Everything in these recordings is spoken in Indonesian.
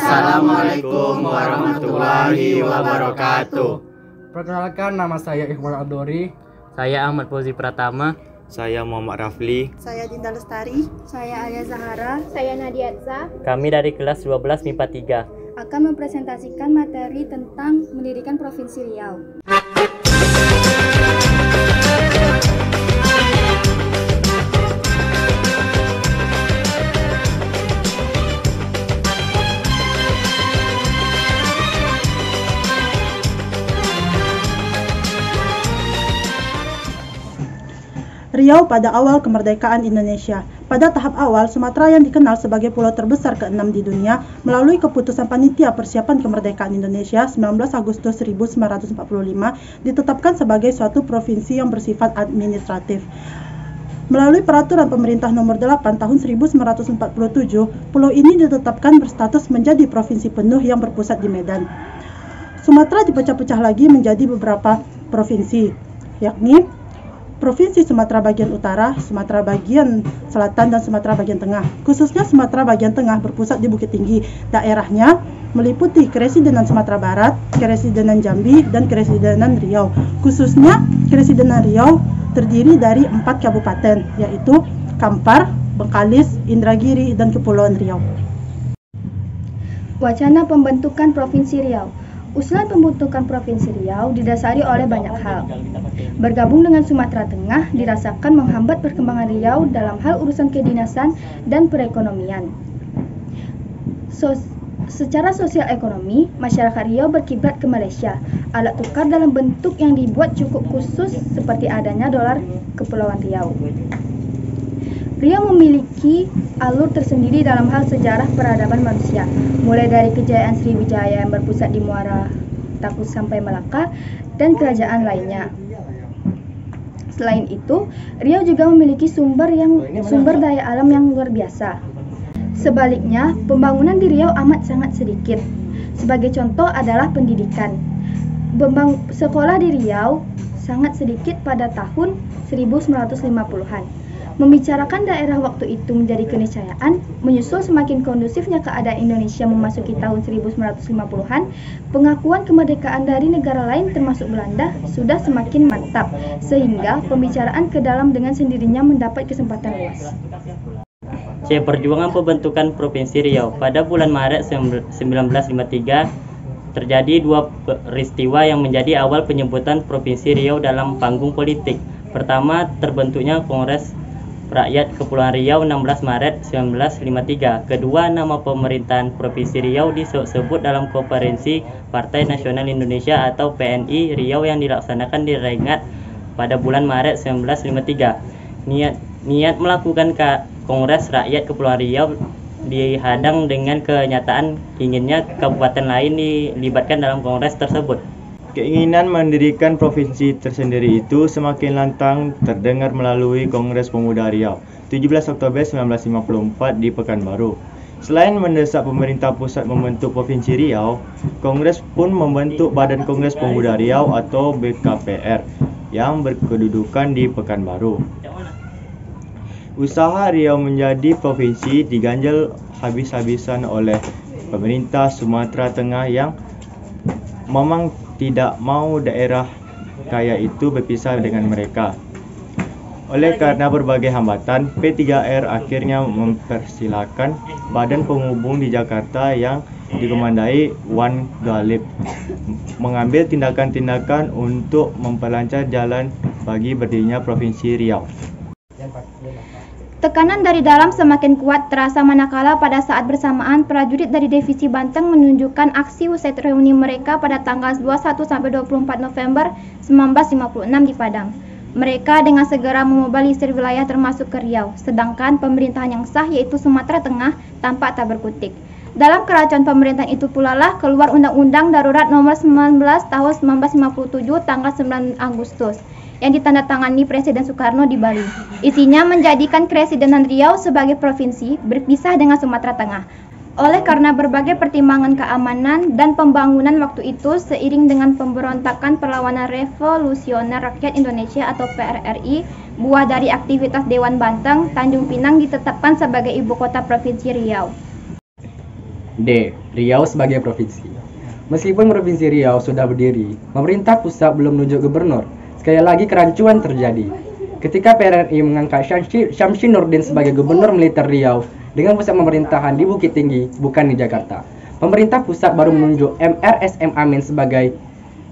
Assalamualaikum warahmatullahi wabarakatuh. Perkenalkan, nama saya Iqbal Abdori. Saya Ahmad Fauzi Pratama. Saya Muhammad Rafli. Saya Dinda Lestari. Saya Alia Zahara. Saya Nadia Atza. Kami dari kelas 12 MIPA 3 akan mempresentasikan materi tentang pendidikan Provinsi Riau. Riau pada awal kemerdekaan Indonesia. Pada tahap awal, Sumatera yang dikenal sebagai pulau terbesar ke-6 di dunia melalui keputusan Panitia Persiapan Kemerdekaan Indonesia 19 Agustus 1945 ditetapkan sebagai suatu provinsi yang bersifat administratif. Melalui Peraturan Pemerintah Nomor 8 Tahun 1947, pulau ini ditetapkan berstatus menjadi provinsi penuh yang berpusat di Medan. Sumatera dipecah-pecah lagi menjadi beberapa provinsi, yakni Provinsi Sumatera Bagian Utara, Sumatera Bagian Selatan, dan Sumatera Bagian Tengah. Khususnya Sumatera Bagian Tengah berpusat di Bukit Tinggi. Daerahnya meliputi Keresidenan Sumatera Barat, Keresidenan Jambi, dan Keresidenan Riau. Khususnya Keresidenan Riau terdiri dari 4 kabupaten, yaitu Kampar, Bengkalis, Indragiri, dan Kepulauan Riau. Wacana pembentukan Provinsi Riau. Usulan pembentukan Provinsi Riau didasari oleh banyak hal. Bergabung dengan Sumatera Tengah dirasakan menghambat perkembangan Riau dalam hal urusan kedinasan dan perekonomian. Secara sosial ekonomi, masyarakat Riau berkiblat ke Malaysia. Alat tukar dalam bentuk yang dibuat cukup khusus seperti adanya dolar Kepulauan Riau. Riau memiliki alur tersendiri dalam hal sejarah peradaban manusia, mulai dari kejayaan Sriwijaya yang berpusat di Muara Takus sampai Melaka, dan kerajaan lainnya. Selain itu, Riau juga memiliki sumber daya alam yang luar biasa. Sebaliknya, pembangunan di Riau amat sangat sedikit. Sebagai contoh adalah pendidikan. Sekolah di Riau sangat sedikit pada tahun 1950-an. Membicarakan daerah waktu itu menjadi keniscayaan, menyusul semakin kondusifnya keadaan Indonesia memasuki tahun 1950-an, pengakuan kemerdekaan dari negara lain termasuk Belanda sudah semakin mantap, sehingga pembicaraan ke dalam dengan sendirinya mendapat kesempatan luas. C. Perjuangan pembentukan Provinsi Riau. Pada bulan Maret 1953, terjadi dua peristiwa yang menjadi awal penyebutan Provinsi Riau dalam panggung politik. Pertama, terbentuknya Kongres Rakyat Kepulauan Riau 16 Maret 1953. Kedua, nama pemerintahan Provinsi Riau disebut dalam Konferensi Partai Nasional Indonesia atau PNI Riau yang dilaksanakan di Rengat pada bulan Maret 1953. Niat melakukan Kongres Rakyat Kepulauan Riau dihadang dengan kenyataan inginnya kabupaten lain dilibatkan dalam kongres tersebut. Keinginan mendirikan provinsi tersendiri itu semakin lantang terdengar melalui Kongres Pemuda Riau 17 Oktober 1954 di Pekanbaru. Selain mendesak pemerintah pusat membentuk Provinsi Riau, Kongres pun membentuk Badan Kongres Pemuda Riau atau BKPR yang berkedudukan di Pekanbaru. Usaha Riau menjadi provinsi diganjal habis-habisan oleh pemerintah Sumatera Tengah yang memang tidak mau daerah kaya itu berpisah dengan mereka. Oleh karena berbagai hambatan, P3R akhirnya mempersilahkan Badan Penghubung di Jakarta yang dikomandai Wan Galib mengambil tindakan-tindakan untuk memperlancar jalan bagi berdirinya Provinsi Riau. Tekanan dari dalam semakin kuat terasa manakala pada saat bersamaan prajurit dari Divisi Banten menunjukkan aksi usai reuni mereka pada tanggal 21-24 November 1956 di Padang. Mereka dengan segera memobilisir wilayah termasuk ke Riau, sedangkan pemerintahan yang sah yaitu Sumatera Tengah tampak tak berkutik. Dalam kerajaan pemerintahan itu pula lah keluar Undang-Undang Darurat Nomor 19 Tahun 1957 tanggal 9 Agustus. Yang ditandatangani Presiden Soekarno di Bali. Isinya menjadikan Keresidenan Riau sebagai provinsi berpisah dengan Sumatera Tengah. Oleh karena berbagai pertimbangan keamanan dan pembangunan waktu itu seiring dengan pemberontakan perlawanan Revolusioner Rakyat Indonesia atau PRRI, buah dari aktivitas Dewan Banteng, Tanjung Pinang ditetapkan sebagai ibu kota Provinsi Riau. D. Riau sebagai provinsi. Meskipun Provinsi Riau sudah berdiri, pemerintah pusat belum menunjuk gubernur. Sekali lagi kerancuan terjadi. Ketika PRRI mengangkat Syamsi Nurdin sebagai gubernur militer Riau dengan pusat pemerintahan di Bukit Tinggi, bukan di Jakarta. Pemerintah pusat baru menunjuk MRSM Amin sebagai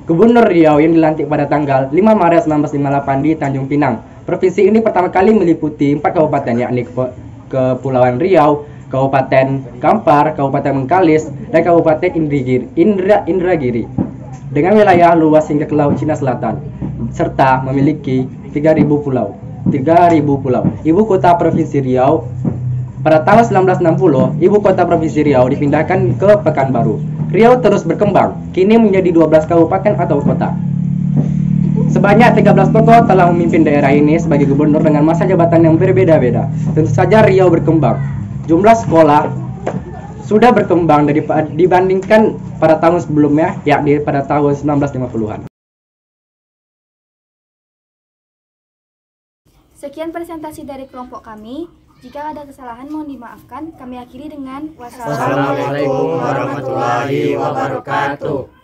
Gubernur Riau yang dilantik pada tanggal 5 Maret 1958 di Tanjung Pinang. Provinsi ini pertama kali meliputi 4 kabupaten, yakni Kepulauan Riau, Kabupaten Kampar, Kabupaten Bengkalis, dan Kabupaten Indragiri, dengan wilayah luas hingga ke Laut Cina Selatan, serta memiliki 3.000 pulau. Ibu kota Provinsi Riau pada tahun 1960, ibu kota Provinsi Riau dipindahkan ke Pekanbaru. Riau terus berkembang, kini menjadi 12 kabupaten atau kota. Sebanyak 13 tokoh telah memimpin daerah ini sebagai gubernur dengan masa jabatan yang berbeda-beda. Tentu saja Riau berkembang. Jumlah sekolah sudah berkembang dibandingkan pada tahun sebelumnya, yakni pada tahun 1950-an. Sekian presentasi dari kelompok kami. Jika ada kesalahan mohon dimaafkan. Kami akhiri dengan Wassalamualaikum warahmatullahi wabarakatuh.